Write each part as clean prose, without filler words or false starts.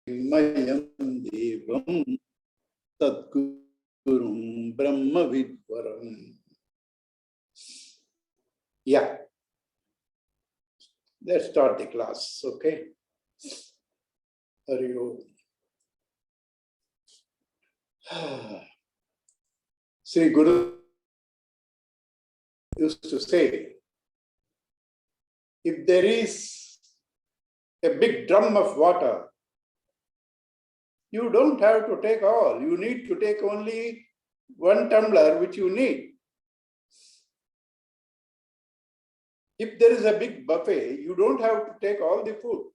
Chinmayam Devam Tatgurum Brahma Vidvaram. Yeah. Let's start the class, okay? Hari Om. Sri Guru used to say, if there is a big drum of water, you don't have to take all. You need to take only one tumbler which you need. If there is a big buffet, you don't have to take all the food.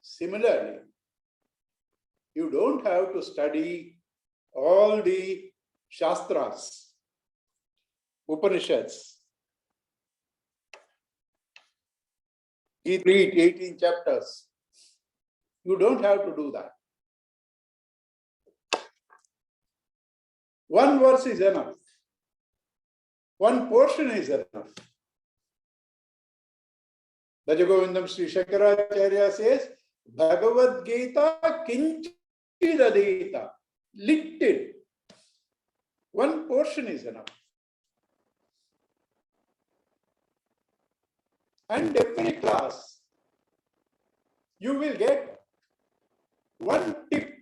Similarly, you don't have to study all the Shastras, Upanishads. Read 18 chapters. You don't have to do that. One verse is enough. One portion is enough. Bhajagovindam Sri Shankaracharya says, Bhagavad Gita kinchidadita. Little. One portion is enough. And every class, you will get one tip,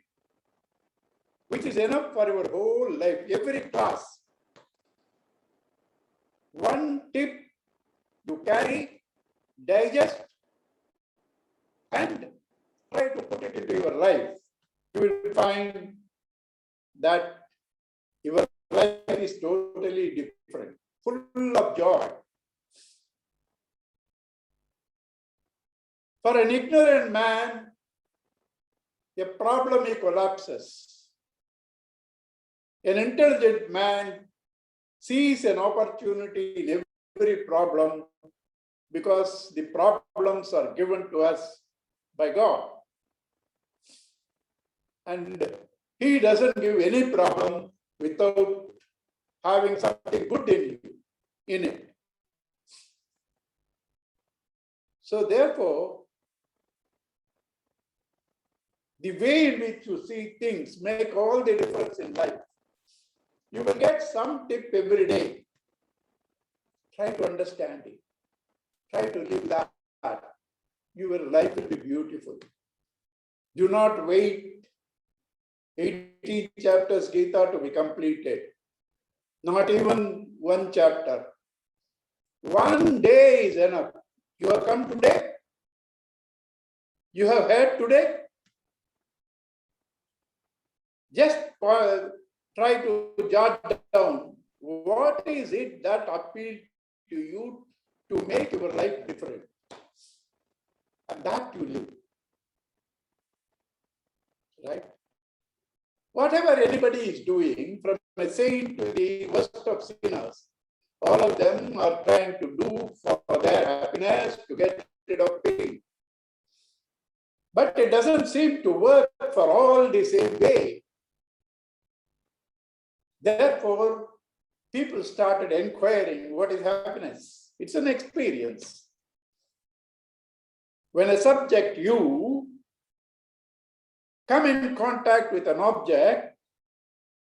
which is enough for your whole life. Every class. One tip you carry, digest, and try to put it into your life. You will find that your life is totally different, full of joy. For an ignorant man, a problem he collapses. An intelligent man sees an opportunity in every problem because the problems are given to us by God. And he doesn't give any problem without having something good in it. So therefore, the way in which you see things make all the difference in life. You will get some tip every day. Try to understand it. Try to live that. Your life will be beautiful. Do not wait 80 chapters Gita to be completed. Not even one chapter. One day is enough. You have come today. You have heard today. Just try to jot down what is it that appealed to you to make your life different. And that you live. Right? Whatever anybody is doing, from a saint to the worst of sinners, all of them are trying to do for their happiness, to get rid of pain. But it doesn't seem to work for all the same way. Therefore, people started inquiring, what is happiness? It's an experience. When a subject, you, come in contact with an object,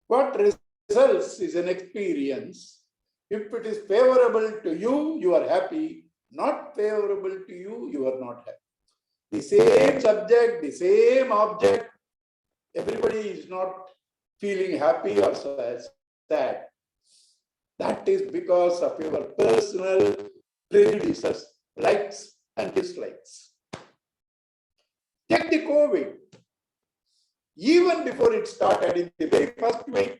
what results is an experience. If it is favorable to you, you are happy. Not favorable to you, you are not happy. The same subject, the same object, everybody is not feeling happy or sad. That is because of your personal prejudices, likes and dislikes. Take the COVID. Even before it started, in the very first week,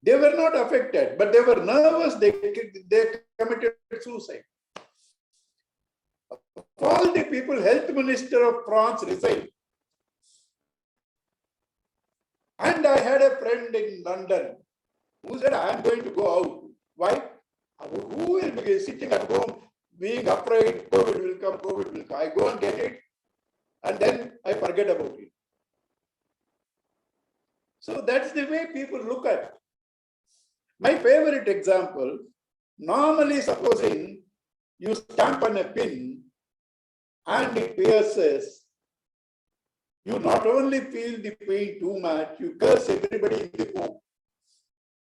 they were not affected, but they were nervous, they committed suicide. All the people, health minister of France resigned. And I had a friend in London who said, I am going to go out. Why? Who will be sitting at home being afraid COVID will come, COVID will come. I go and get it and then I forget about it. So that's the way people look at it. My favorite example, normally supposing you stamp on a pin and it pierces, You not only feel the pain too much, you curse everybody in the home.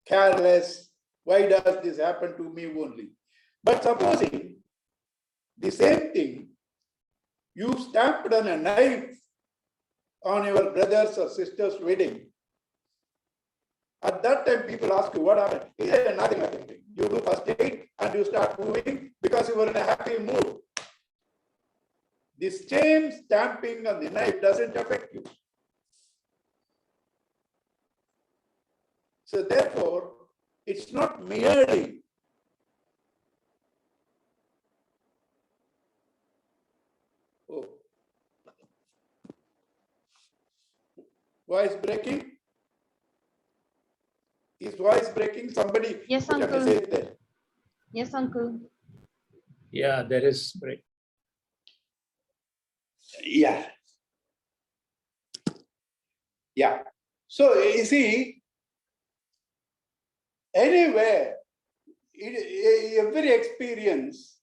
Careless, why does this happen to me only? But supposing the same thing, you stamped on a knife on your brother's or sister's wedding. At that time, people ask you, what happened? He said, nothing. You do first aid and you start moving because you were in a happy mood. This same stamping on the knife doesn't affect you. So therefore, it's not merely voice breaking. Is voice breaking? Somebody Yes, put a uncle. message there. Yes, uncle. Yeah, there is break. Yeah. Yeah. So you see, anywhere, every experience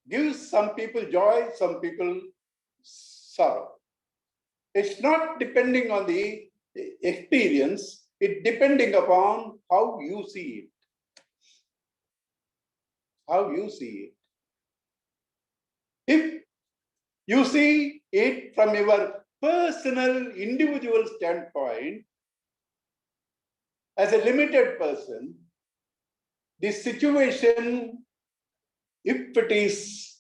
gives some people joy, some people sorrow. It's not depending on the experience, it's depending upon how you see it. How you see it. If you see it from your personal, individual standpoint, as a limited person, the situation, if it is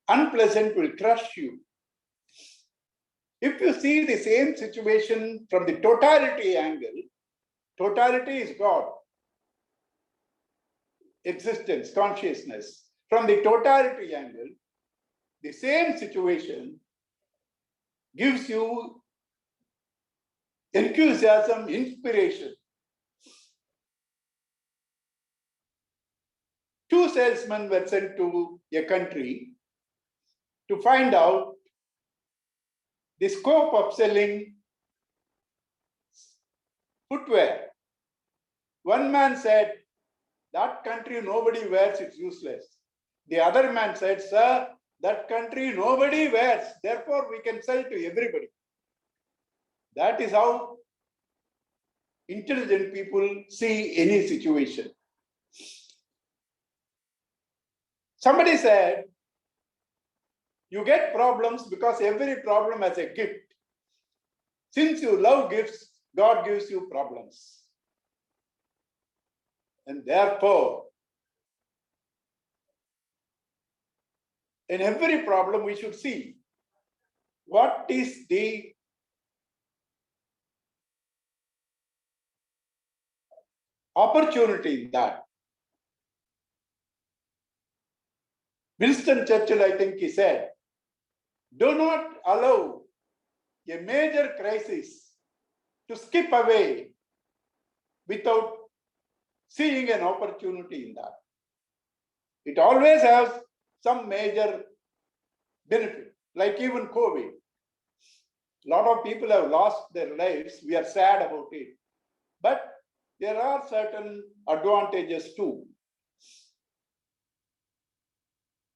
unpleasant, will crush you. If you see the same situation from the totality angle, totality is God, existence, consciousness. From the totality angle, the same situation gives you enthusiasm, inspiration. Two salesmen were sent to a country to find out the scope of selling footwear. One man said, that country nobody wears, it's useless. The other man said, sir, that country nobody wears, therefore we can sell to everybody. That is how intelligent people see any situation. Somebody said, you get problems because every problem has a gift. Since you love gifts, God gives you problems. And therefore, in every problem, we should see what is the opportunity in that. Winston Churchill, I think he said, do not allow a major crisis to skip away without seeing an opportunity in that. It always has some major benefit, like even COVID. A lot of people have lost their lives. We are sad about it. But there are certain advantages too.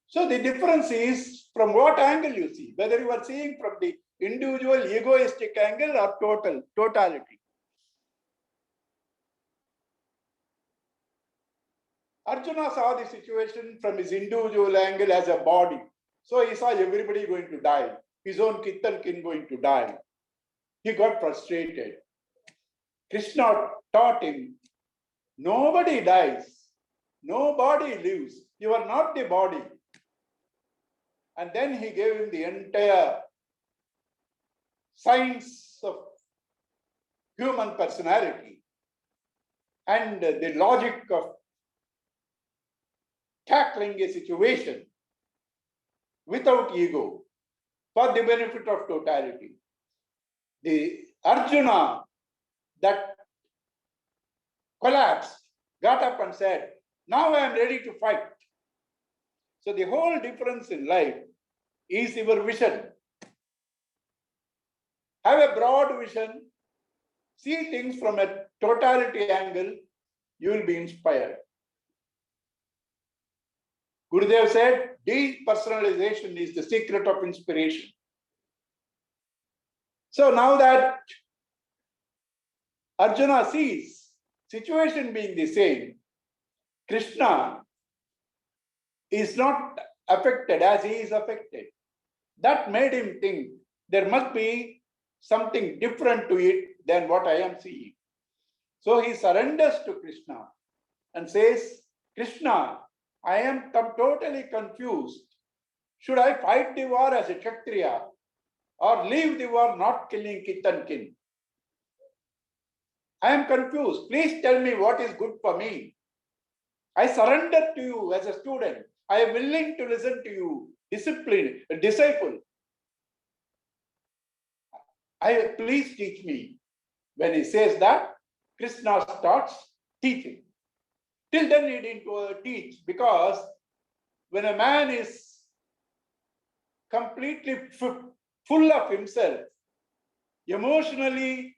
So the difference is from what angle you see, whether you are seeing from the individual egoistic angle or totality. Arjuna saw the situation from his individual angle as a body. So he saw everybody going to die, his own kith and kin going to die. He got frustrated. Krishna taught him, nobody dies, nobody lives. You are not the body. And then he gave him the entire science of human personality and the logic of tackling a situation without ego for the benefit of totality. The Arjuna that collapsed got up and said, now I am ready to fight. So the whole difference in life is your vision. Have a broad vision, see things from a totality angle, you will be inspired. Gurudev said, depersonalization is the secret of inspiration. So now that Arjuna sees situation being the same, Krishna is not affected as he is affected. That made him think there must be something different to it than what I am seeing. So he surrenders to Krishna and says, Krishna, I am totally confused. Should I fight the war as a Kshatriya or leave the war not killing kith and kin? I am confused. Please tell me what is good for me. I surrender to you as a student. I am willing to listen to you, disciple. Please teach me. When he says that, Krishna starts teaching. Till then he didn't teach, because when a man is completely full of himself, emotionally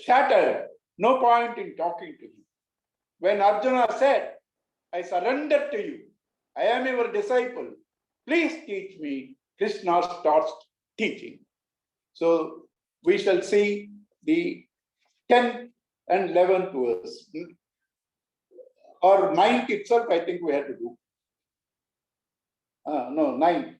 shattered, no point in talking to him. When Arjuna said, I surrender to you, I am your disciple, please teach me, Krishna starts teaching. So we shall see the 10th and 11th verse. Or 9th itself, I think we had to do. No, 9th.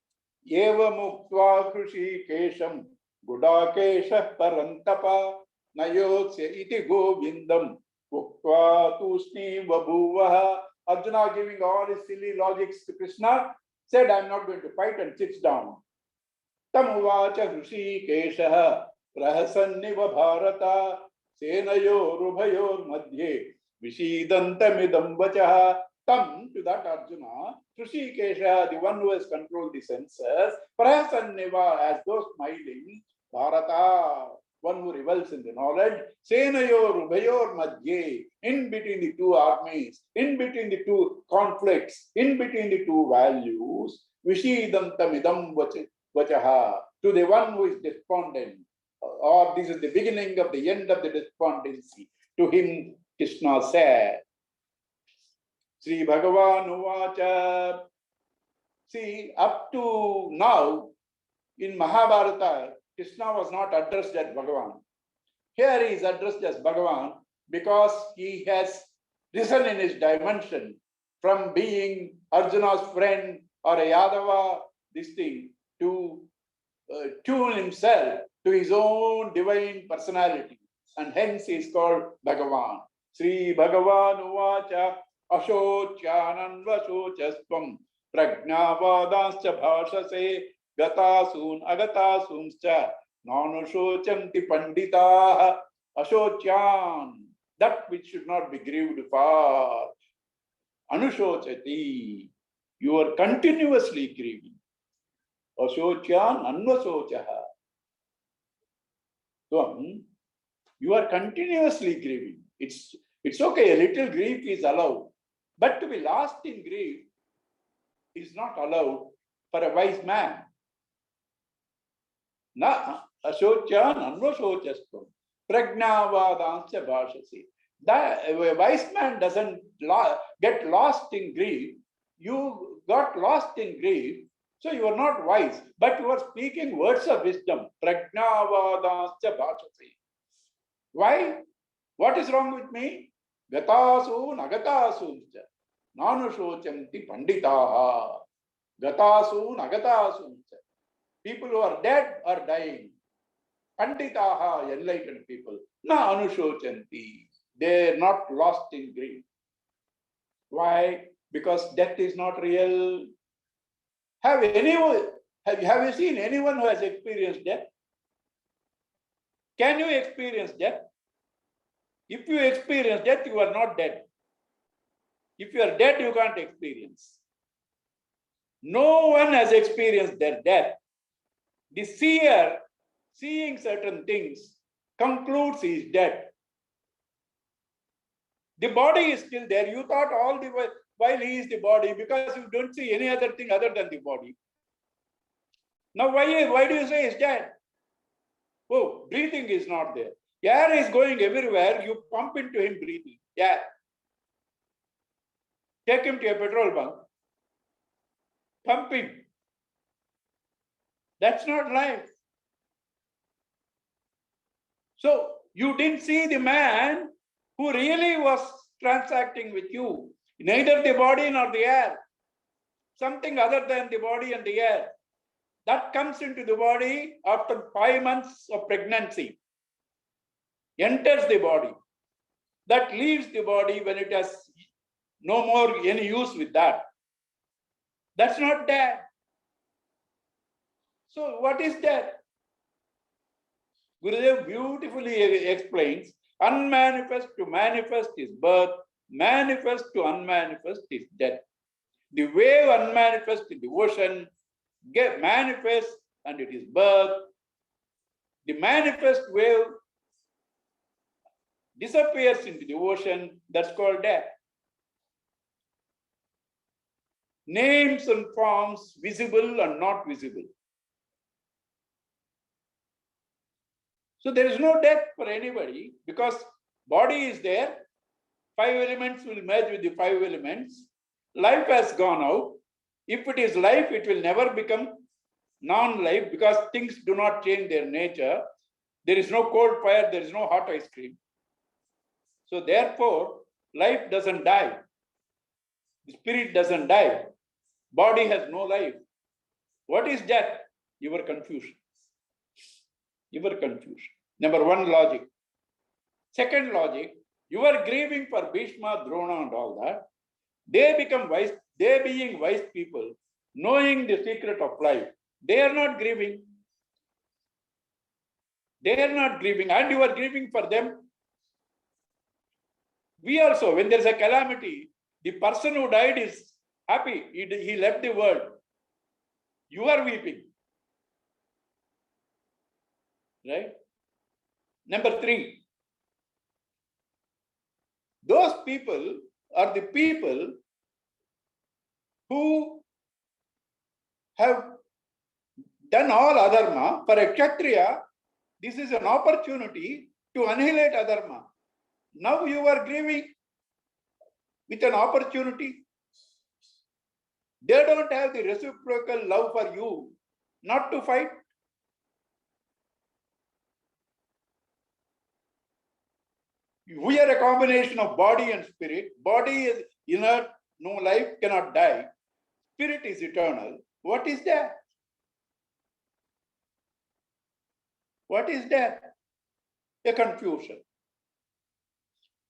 Eva muktva krushi kesham gudakesha parantapa nayotsya iti govindam muktva tusni vabhuvaha. Arjuna, giving all his silly logics to Krishna, said, I am not going to fight, and sits down. Tam uvacha krushi kesha prahasanniva bharata senayor ubhayor madhye vishidantamidam vachaha. Tam, to that Arjuna, Kesha, the one who has controlled the senses, prahasanniva, as though smiling, bharata, one who revels in the knowledge, senayor ubhayor madhye, in between the two armies, in between the two conflicts, in between the two values, vishidantamidam vachaha, to the one who is despondent, or this is the beginning of the end of the despondency. To him, Krishna said, Sri Bhagavan Uvacha. See, up to now, in Mahabharata, Krishna was not addressed as Bhagavan. Here he is addressed as Bhagavan because he has risen in his dimension from being Arjuna's friend or a Yadava, this thing, to tune himself to his own divine personality. And hence he is called Bhagavan. Sri Bhagavan Uvacha Ashocyananvashocastvam Prajnavadanscha bhashase Gatasun Agatasuncha Nanushocanti Panditaha. Ashocyan, that which should not be grieved for. Anushocati, you are continuously grieving. Ashocyan anvasochaha. So, you are continuously grieving. It's okay, a little grief is allowed. But to be lost in grief is not allowed for a wise man. Na ashocyan anvasochastvam prajnavadanscha bhashasi. That a wise man doesn't get lost in grief. You got lost in grief, so you are not wise, but you are speaking words of wisdom. Prajnavadanscha bhashasi. Why? What is wrong with me? Gatasun agatasuncha nanushocanti panditaha. Gatasun agatasuncha. People who are dead are dying. Panditaha, enlightened people. Na anushocanti. They are not lost in grief. Why? Because death is not real. Have you seen anyone who has experienced death? Can you experience death? If you experience death, you are not dead. If you are dead, you can't experience. No one has experienced their death. The seer, seeing certain things, concludes he is dead. The body is still there. You thought all the while he is the body, because you don't see any other thing other than the body. Now why do you say he is dead? Oh, breathing is not there. Air is going everywhere. You pump into him breathing. Yeah. Take him to a petrol bunk. Pump him. That's not life. So you didn't see the man who really was transacting with you, neither the body nor the air, something other than the body and the air. That comes into the body after 5 months of pregnancy, enters the body. That leaves the body when it has no more any use with that. That's not there. So what is that? Gurudev beautifully explains, unmanifest to manifest is birth, manifest to unmanifest is death. The wave unmanifest in the ocean get manifest and it is birth. The manifest wave disappears into the ocean, that's called death. Names and forms, visible and not visible. So there is no death for anybody because body is there. 5 elements will merge with the 5 elements. Life has gone out. If it is life, it will never become non-life because things do not change their nature. There is no cold fire, there is no hot ice cream. So therefore, life doesn't die. The spirit doesn't die. Body has no life. What is death? Your confusion. Your confusion. Number one, logic. Second logic, you are grieving for Bhishma, Drona and all that. They become wise, they being wise people, knowing the secret of life. They are not grieving. They are not grieving and you are grieving for them. We also, when there is a calamity, the person who died is happy. He left the world. You are weeping. Right? Number 3. Those people are the people who have done all adharma. For a Kshatriya, this is an opportunity to annihilate adharma. Now you are grieving with an opportunity. They don't have the reciprocal love for you not to fight. We are a combination of body and spirit. Body is inert, no life, cannot die. Spirit is eternal. What is that? What is that? A confusion.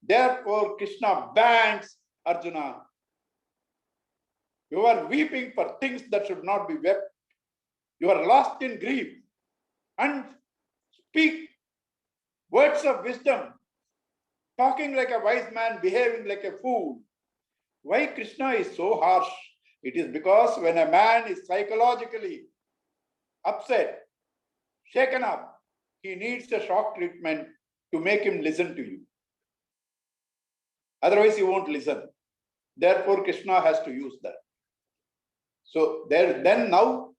Therefore, Krishna bans Arjuna. You are weeping for things that should not be wept. You are lost in grief. And speak words of wisdom, talking like a wise man, behaving like a fool. Why Krishna is so harsh? It is because when a man is psychologically upset, shaken up, he needs a shock treatment to make him listen to you. Otherwise, he won't listen. Therefore, Krishna has to use that. So then now,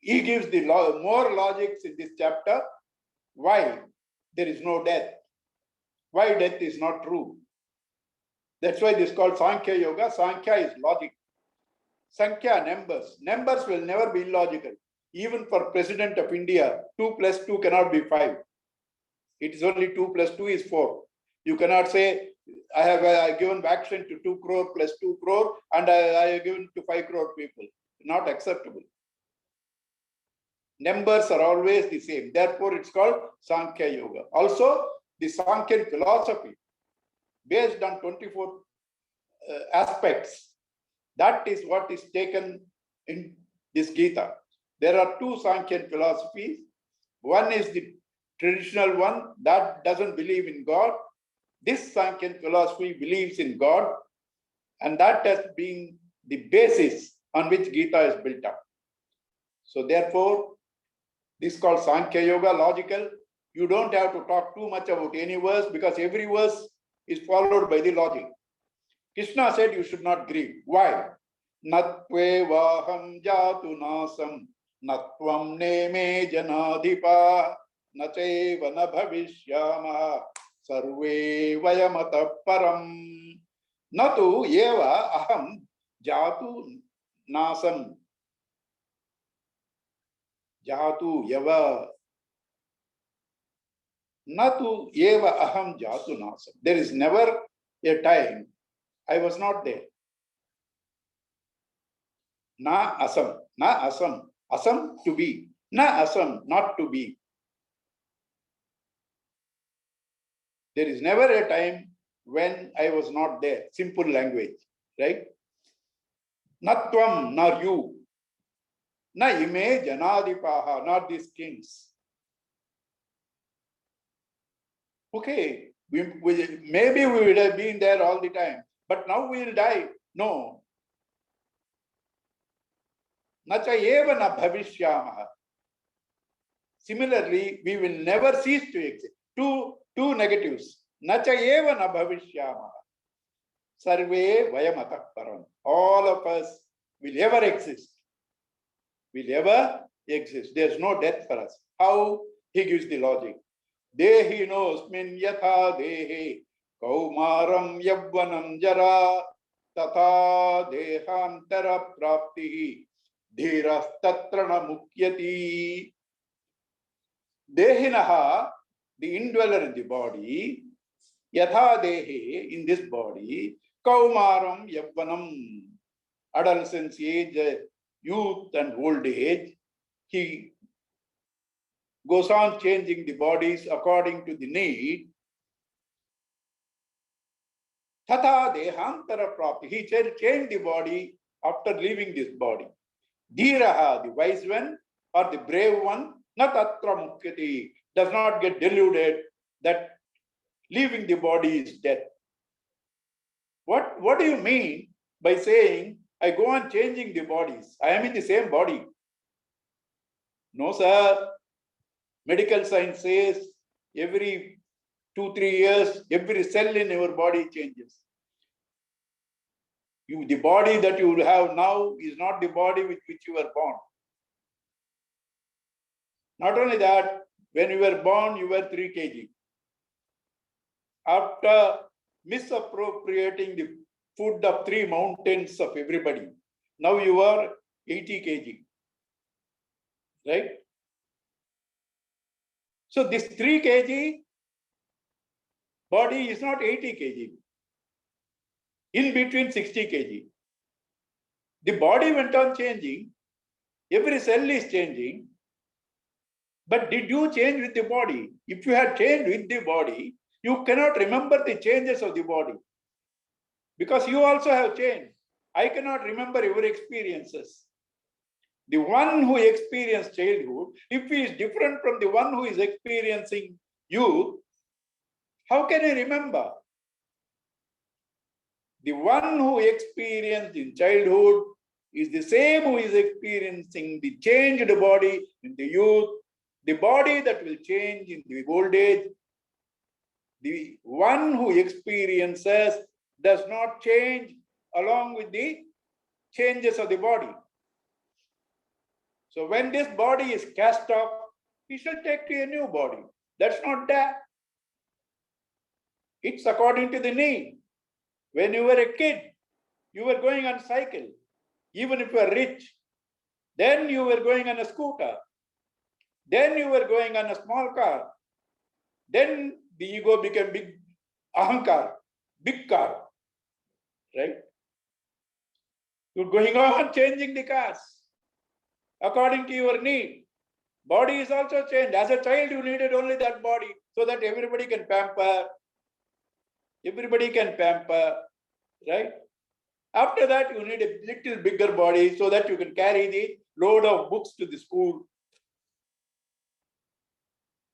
he gives the more logics in this chapter. Why there is no death? Why death is not true? That's why this is called Sankhya Yoga. Sankhya is logic. Sankhya, numbers. Numbers will never be illogical. Even for President of India, 2 + 2 cannot be 5. It is only 2 + 2 is 4. You cannot say, I have given vaccine to 2 crore + 2 crore and I have given to 5 crore people. Not acceptable. Numbers are always the same. Therefore, it's called Sankhya Yoga. Also, the Sankhya philosophy, based on 24 aspects, that is what is taken in this Gita. There are 2 Sankhya philosophies. One is the traditional one that doesn't believe in God. This Sankhya philosophy believes in God, and that has been the basis on which Gita is built up. So therefore, this is called Sankhya Yoga, logical. You don't have to talk too much about any verse because every verse is followed by the logic. Krishna said you should not grieve. Why? Natve vaham jatu nasam natvam neme janadhipa nacheva na bhavishyama sarve vayamata param natu eva aham jatu nasam jatu yava. Natu eva aham jatu nasam. There is never a time I was not there. Na asam, na asam, asam to be, na asam not to be. There is never a time when I was not there. Simple language, right? Natvam, nor you. Na ime janadipaha, not these kings. Okay, maybe we would have been there all the time, but now we will die. No. Nacha eva na bhavishyamaha. Similarly, we will never cease to exist. Two negatives. Nacha eva na bhavishyamaha. Sarve vayamata param. All of us will ever exist. Will ever exist. There's no death for us. How? He gives the logic. Dehi nosmin yatha dehi kaumaram yavvanam jara tata dehantara praptihi dhiras tatrana mukyati. Dehinaha, the indweller in the body, yatha dehi, in this body, kaumaram yavvanam, adolescence age, youth and old age, he goes on changing the bodies according to the need. Tata dehantara prapti. He changed the body after leaving this body. Dhiraha, the wise one or the brave one, na tatra mukyati, does not get deluded that leaving the body is death. What do you mean by saying, I go on changing the bodies? I am in the same body. No, sir. Medical science says every 2-3 years, every cell in your body changes. The body that you have now is not the body with which you were born. Not only that, when you were born, you were 3 kg. After misappropriating the food of 3 mountains of everybody, now you are 80 kg. Right? So this 3 kg body is not 80 kg. In between 60 kg. The body went on changing. Every cell is changing. But did you change with the body? If you had changed with the body, you cannot remember the changes of the body. Because you also have changed. I cannot remember your experiences. The one who experienced childhood, if he is different from the one who is experiencing youth, how can he remember? The one who experienced in childhood is the same who is experiencing the changed body in the youth, the body that will change in the old age. The one who experiences does not change along with the changes of the body. So when this body is cast off, he shall take to a new body. That's not that. It's according to the need. When you were a kid, you were going on cycle. Even if you are rich, then you were going on a scooter. Then you were going on a small car. Then the ego became big, ahankar, big car. Right? You're going on changing the cars according to your need. Body is also changed. As a child, you needed only that body so that everybody can pamper. Everybody can pamper, right? After that, you need a little bigger body so that you can carry the load of books to the school.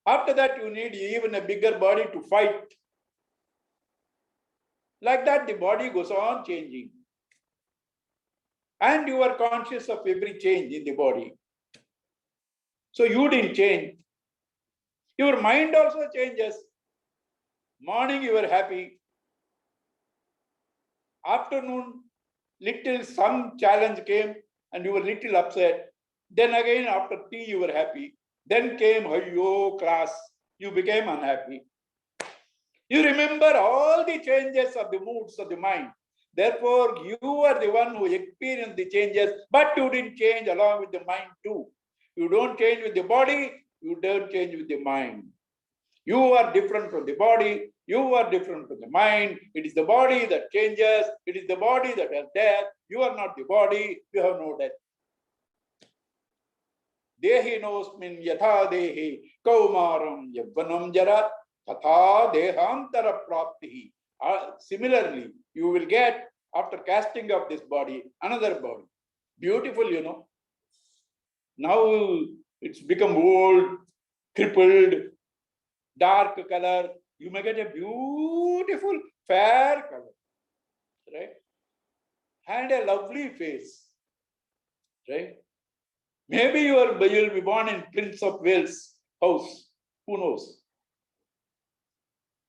After that, you need even a bigger body to fight. Like that, the body goes on changing. And you are conscious of every change in the body. So you didn't change. Your mind also changes. Morning, you were happy. Afternoon, some challenge came and you were little upset. Then again, after tea, you were happy. Then came, Hayyo, class. You became unhappy. You remember all the changes of the moods of the mind. Therefore, you are the one who experienced the changes, but you didn't change along with the mind too. You don't change with the body, you don't change with the mind. You are different from the body. You are different from the mind. It is the body that changes. It is the body that has death. You are not the body. You have no death. Dehi nosmin yatha dehi kaumaram yavvanam jarat tatha dehantara praptihi. Similarly, you will get, after casting of this body, another body. Beautiful, you know. Now it's become old, crippled, dark color. You may get a beautiful, fair color, right? And a lovely face, right? Maybe you will be born in Prince of Wales house. Who knows?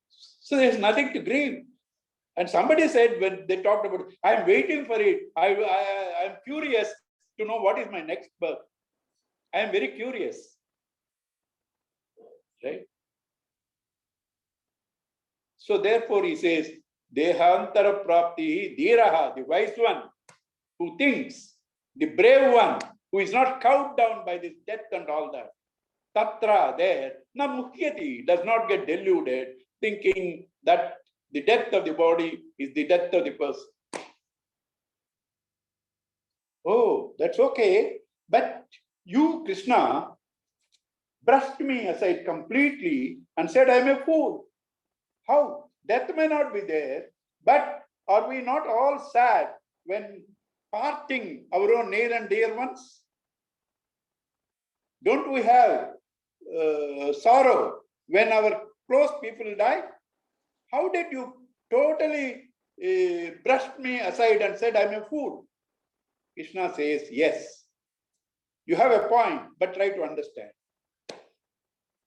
So there's nothing to grieve. And somebody said when they talked about, I'm waiting for it. I'm curious to know what is my next birth. I am very curious. Right? So therefore he says, Dehantara prapti dhiraha, the wise one who thinks, the brave one who is not cowed down by this death and all that. Tatra, there, na mukhyati, does not get deluded, thinking that the death of the body is the death of the person. Oh, that's okay. But you, Krishna, brushed me aside completely and said, I'm a fool. How? Death may not be there, but are we not all sad when parting our own near and dear ones? Don't we have sorrow when our close people die? How did you totally brush me aside and said, I'm a fool? Krishna says, yes, you have a point, but try to understand.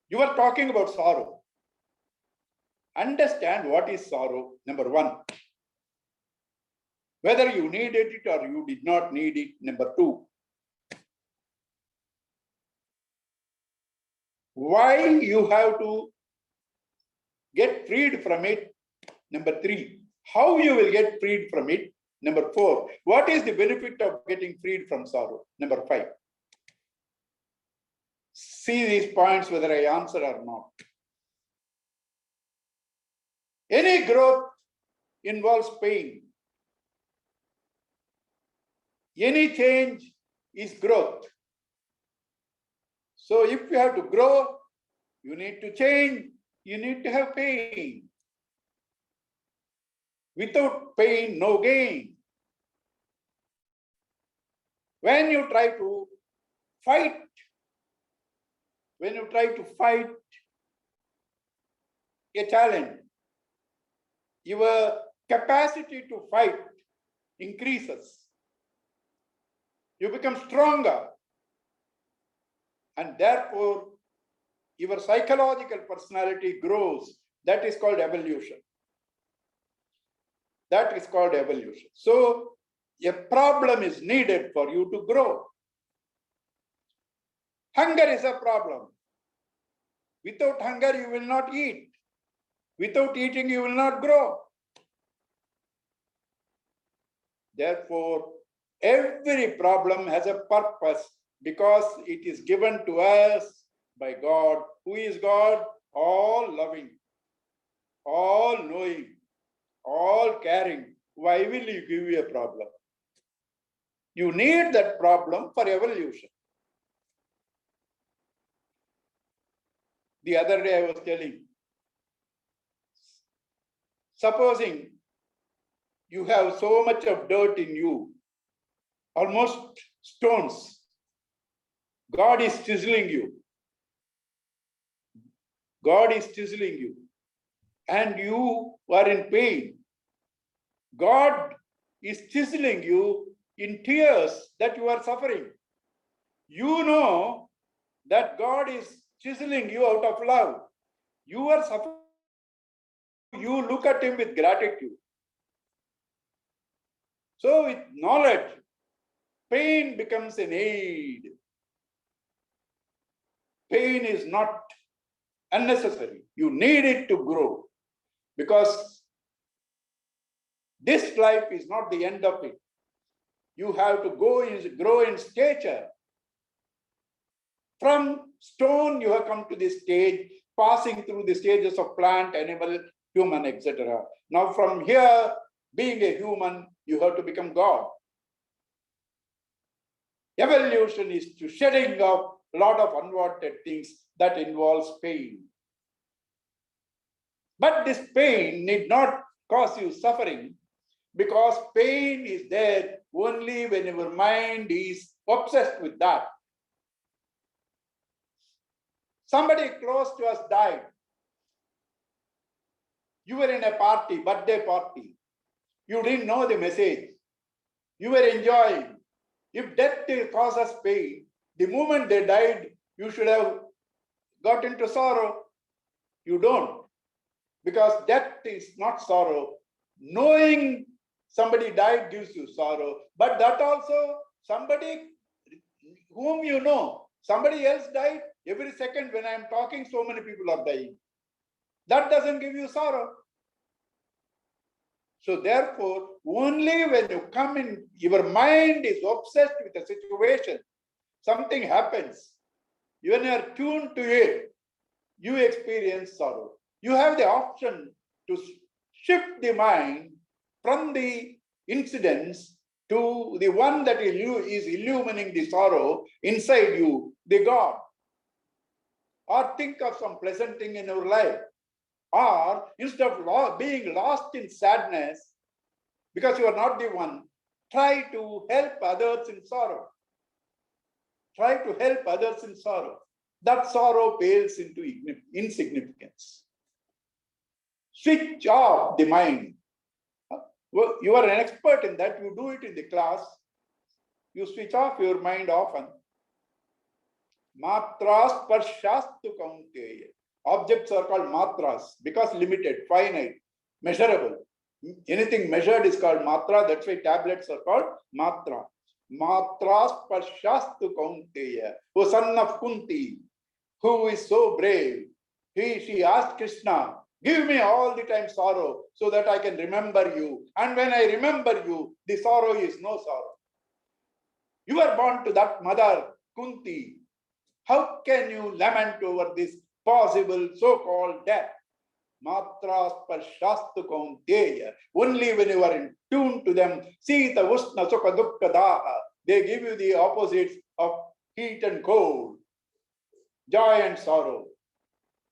You are talking about sorrow. Understand what is sorrow, number one. Whether you needed it or you did not need it, number two. Why you have to get freed from it, number three. How you will get freed from it, number four. What is the benefit of getting freed from sorrow, number five. See these points whether I answer or not. Any growth involves pain. Any change is growth. So if you have to grow, you need to change, you need to have pain. Without pain, no gain. When you try to fight, a challenge, your capacity to fight increases. You become stronger. And therefore, your psychological personality grows. That is called evolution. That is called evolution. So, a problem is needed for you to grow. Hunger is a problem. Without hunger, you will not eat. Without eating, you will not grow. Therefore, every problem has a purpose because it is given to us by God. Who is God? All loving, all knowing, all caring. Why will He give you a problem? You need that problem for evolution. The other day I was telling, supposing you have so much of dirt in you, almost stones. God is chiseling you. God is chiseling you. And you are in pain. God is chiseling you in tears that you are suffering. You know that God is chiseling you out of love. You are suffering. You look at Him with gratitude. So with knowledge, pain becomes an aid. Pain is not unnecessary. You need it to grow. Because this life is not the end of it. You have to grow in stature. From stone, you have come to this stage. passing through the stages of plant, animal, human, etc. Now from here, being a human, you have to become God. Evolution is to shedding of a lot of unwanted things that involves pain. But this pain need not cause you suffering, because pain is there only when your mind is obsessed with that. Somebody close to us died. You were in a party, birthday party. You didn't know the message. You were enjoying. If death causes pain, the moment they died, you should have got into sorrow. You don't. Because death is not sorrow. Knowing somebody died gives you sorrow. But that also, somebody whom you know, somebody else died. Every second when I am talking, so many people are dying. That doesn't give you sorrow. So therefore, only when you come in, your mind is obsessed with a situation, something happens. When you are tuned to it, you experience sorrow. You have the option to shift the mind from the incidents to the one that is illumining the sorrow inside you, the God. Or think of some pleasant thing in your life. Or instead of being lost in sadness, because you are not the one, try to help others in sorrow. Try to help others in sorrow. That sorrow pales into insignificance. Switch off the mind. You are an expert in that. You do it in the class. You switch off your mind often. Matras parshastu kaunteya. Objects are called matras because limited, finite, measurable. Anything measured is called matra. That's why tablets are called matra. Matras parshastu kaunteya. O son of Kunti, who is so brave, she asked Krishna, give me all the time sorrow so that I can remember you. And when I remember you, the sorrow is no sorrow. You are born to that mother, Kunti. How can you lament over this possible so-called death? Matras parshastu kaunteya. Only when you are in tune to them, Sita Ushna Sukha Dukkha Daha, they give you the opposites of heat and cold, joy and sorrow.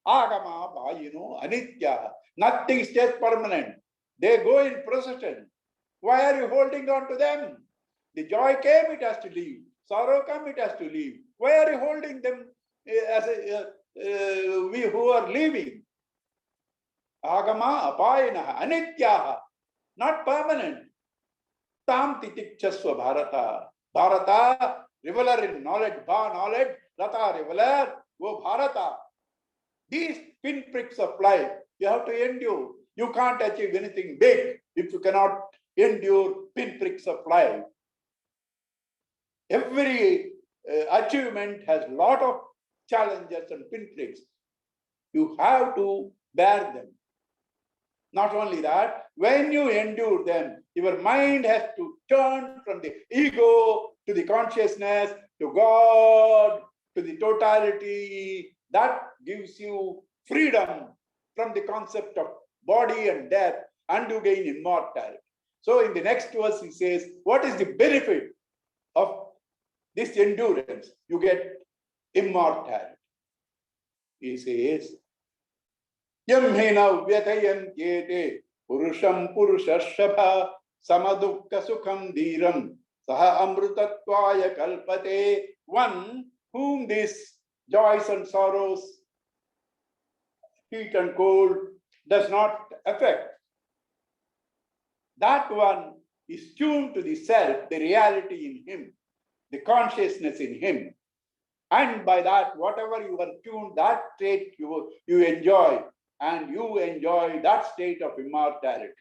Agama Bhayino Anitya. Nothing stays permanent. They go in procession. Why are you holding on to them? The joy came, it has to leave. Sorrow come, it has to leave. Why are you holding them as we who are leaving? Agama apayana anityaha. Not permanent. Tam titikchasva Bharata. Bharata, reveler in knowledge. Bha, knowledge. Rata, reveler. Go Bharata. These pinpricks of life, you have to endure. You can't achieve anything big if you cannot endure pinpricks of life. Every achievement has a lot of challenges and pinpricks. You have to bear them. Not only that, when you endure them, your mind has to turn from the ego to the consciousness, to God, to the totality. That gives you freedom from the concept of body and death, and you gain immortality. So in the next verse, he says, what is the benefit of this endurance? You get immortality. He says, Yam hena vyatayantyete purusham purushashabha samadukka sukham dhiram saha amrutatvaya kalpate. One whom these joys and sorrows, heat and cold, does not affect. That one is tuned to the self, the reality in him, the consciousness in him. And by that, whatever you are tuned, that state you enjoy, and you enjoy that state of immortality.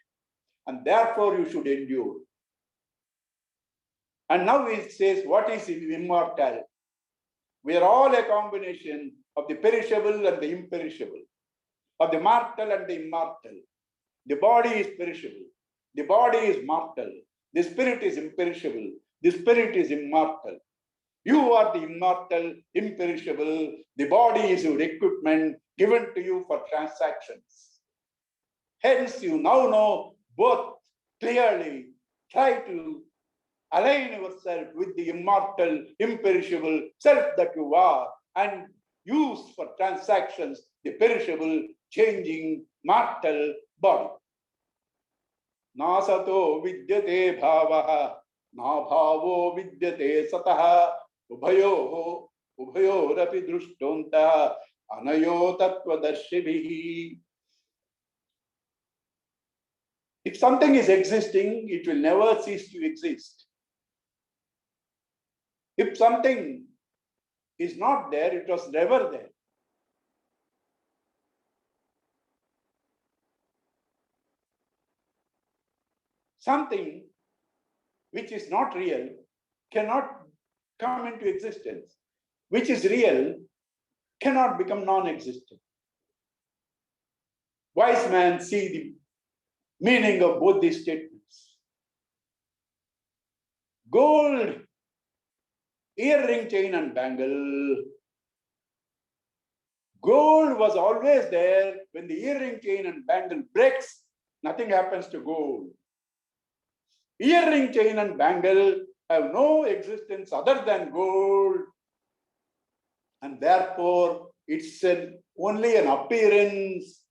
And therefore you should endure. And now it says, what is immortality? We are all a combination of the perishable and the imperishable, of the mortal and the immortal. The body is perishable. The body is mortal. The spirit is imperishable. The spirit is immortal. You are the immortal, imperishable. The body is your equipment given to you for transactions. Hence, you now know both clearly. Try to align yourself with the immortal, imperishable self that you are and use for transactions the perishable, changing, mortal body. Nasato vidyate bhavaha, na bhavo vidyate sataha, ubhayorapi drushtonta, anayo tattvadarshibhihi. If something is existing, it will never cease to exist. If something is not there, it was never there. Something which is not real cannot come into existence. Which is real cannot become non-existent. Wise men see the meaning of both these statements. Gold, earring, chain and bangle. Gold was always there. When the earring, chain and bangle breaks, nothing happens to gold. Earring, chain and bangle have no existence other than gold. And therefore, it's only an appearance.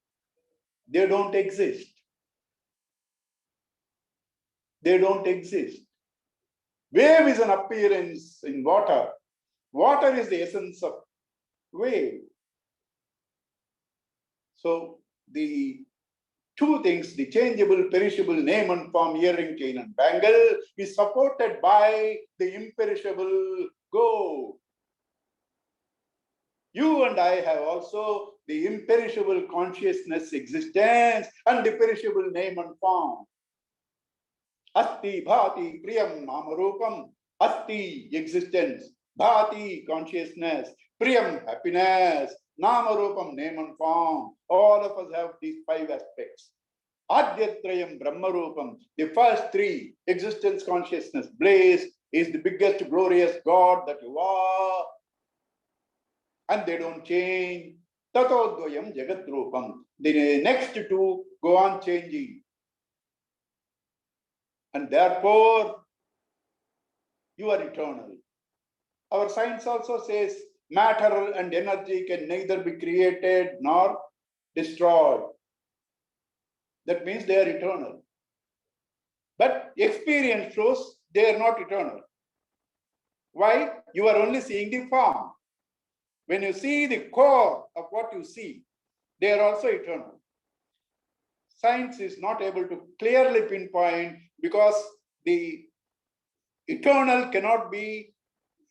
They don't exist. They don't exist. Wave is an appearance in water. Water is the essence of wave. So the two things, the changeable, perishable name and form, earring, chain and bangle, is supported by the imperishable gold. You and I have also the imperishable consciousness existence and the perishable name and form. Asti, bhati, priyam, namarupam. Asti, existence. Bhati, consciousness. Priyam, happiness. Namarupam, name and form. All of us have these five aspects. Adyatrayam, brahmarupam. The first three, existence, consciousness, bliss, is the biggest, glorious God that you are. And they don't change. Tatodvayam jagatrupam. The next two go on changing. And therefore, you are eternal. Our science also says matter and energy can neither be created nor destroyed. That means they are eternal. But experience shows they are not eternal. Why? You are only seeing the form. When you see the core of what you see, they are also eternal. Science is not able to clearly pinpoint because the eternal cannot be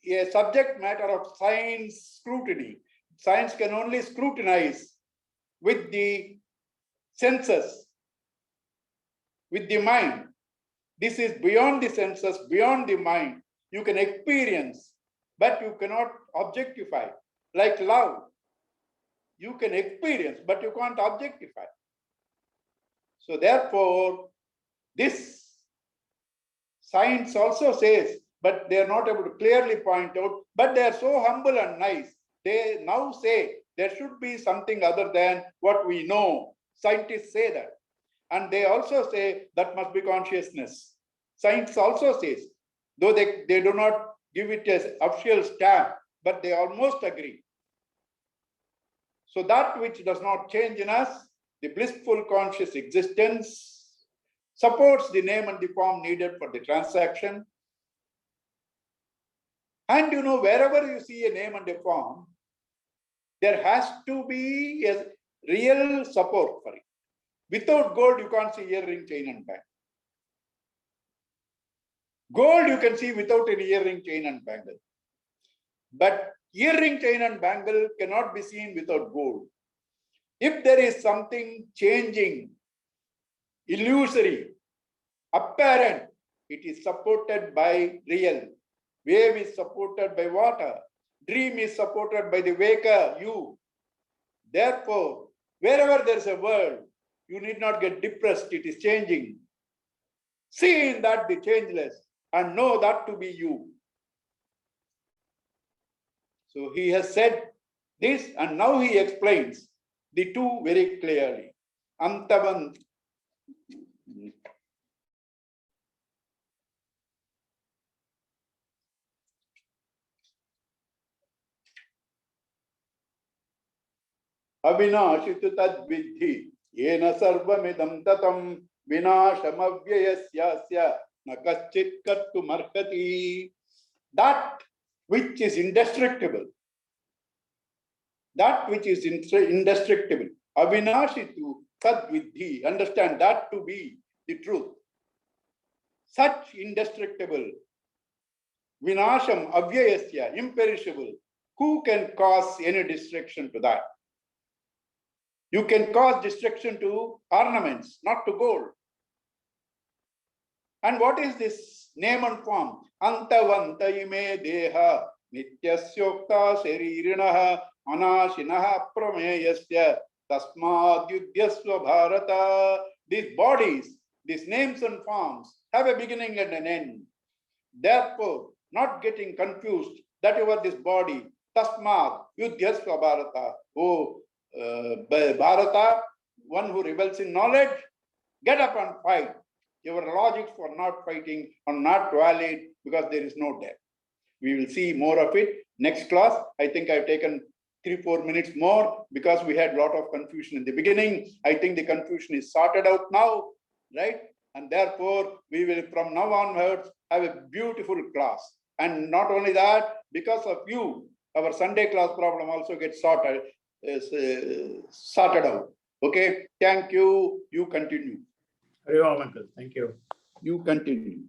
a subject matter of science scrutiny. Science can only scrutinize with the senses, with the mind. This is beyond the senses, beyond the mind. You can experience, but you cannot objectify. Like love, you can experience, but you can't objectify. So therefore, this science also says, but they are not able to clearly point out, but they are so humble and nice. They now say there should be something other than what we know. Scientists say that. And they also say that must be consciousness. Science also says, though they do not give it as official stamp, but they almost agree. So that which does not change in us, the blissful conscious existence, supports the name and the form needed for the transaction. And you know, wherever you see a name and a form, there has to be a real support for it. Without gold, you can't see earring, chain and bangle. Gold you can see without an earring, chain and bangle. But earring, chain and bangle cannot be seen without gold. If there is something changing, illusory, apparent, it is supported by real. Wave is supported by water. Dream is supported by the waker, you. Therefore, wherever there is a world, you need not get depressed, it is changing. See in that the changeless and know that to be you. So he has said this, and now he explains the two very clearly. Antavan. Avinashi tad vidhi yena sarvamidam tatam vinashamavyayasyasya nakaschit kartum arhati. That which is indestructible, that which is indestructible, avinashitu tad vidhi, understand that to be the truth. Such indestructible, vinasham avyayasya, imperishable, who can cause any destruction to that? You can cause destruction to ornaments, not to gold. And what is this name and form? Antavanta ime deha nityasyokta sharirinaha anashinaha prameyasya tasmad yudhyasva bharata. These bodies, these names and forms have a beginning and an end. Therefore, not getting confused that you are this body. Tasmad yudhyasva bharata. Oh, Bharata, one who rebels in knowledge, get up and fight. Your logics for not fighting are not valid because there is no death. We will see more of it next class. I think I've taken 3-4 minutes more because we had a lot of confusion in the beginning. I think the confusion is sorted out now, right? And therefore, we will from now onwards have a beautiful class. And not only that, because of you, our Sunday class problem also gets sorted out. Okay, thank you. You continue. Hari Om, uncle. Thank you. You continue.